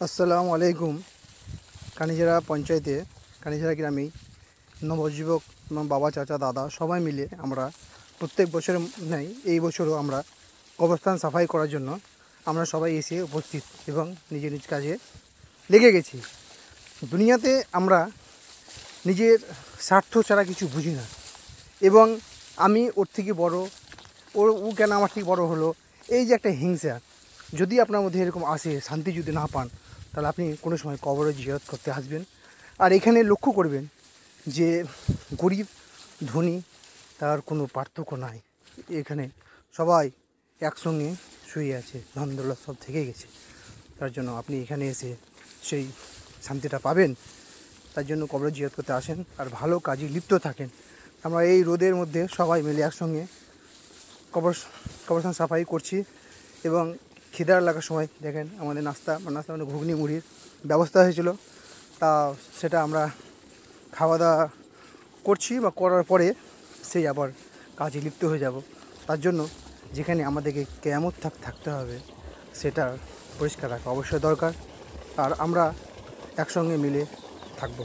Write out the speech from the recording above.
আসসালামু আলাইকুম। কানিঝাড়া পঞ্চায়েতে কানিঝাড়া গ্রামে নবযুবক এবং বাবা, চাচা, দাদা সবাই মিলে আমরা প্রত্যেক বছরের ন্যায় এই বছরও আমরা কবরস্থান সাফাই করার জন্য আমরা সবাই এসে উপস্থিত এবং নিজ নিজ কাজে লেগে গেছি। দুনিয়াতে আমরা নিজের স্বার্থ ছাড়া কিছু বুঝি না, এবং আমি ওর থেকে বড়, ও কেন আমার থেকে বড় হলো, এই যে একটা হিংসা যদি আপনার মধ্যে এরকম আসে, শান্তি যদি না পান, তাহলে আপনি কোনো সময় কবরে জিয়ারত করতে আসবেন। আর এখানে লক্ষ্য করবেন যে গরিব ধনী তার কোনো পার্থক্য নাই। এখানে সবাই একসঙ্গে শুয়ে আছে, ধন দৌলত সব থেকে গেছে। তার জন্য আপনি এখানে এসে সেই শান্তিটা পাবেন। তার জন্য কবরে জিয়ারত করতে আসেন আর ভালো কাজে লিপ্ত থাকেন। আমরা এই রোদের মধ্যে সবাই মিলে একসঙ্গে কবরস্থান সাফাই করছি, এবং খিদার লাগার সময় দেখেন আমাদের নাস্তা মানে ঘুগনি মুড়ির ব্যবস্থা হয়েছিল। তা সেটা আমরা খাওয়া দাওয়া করছি, বা করার পরে সেই আবার কাজে লিপ্ত হয়ে যাব। তার জন্য যেখানে আমাদেরকে কিয়ামত থাকতে হবে, সেটা পরিষ্কার রাখা অবশ্যই দরকার। আর আমরা একসঙ্গে মিলে থাকবো।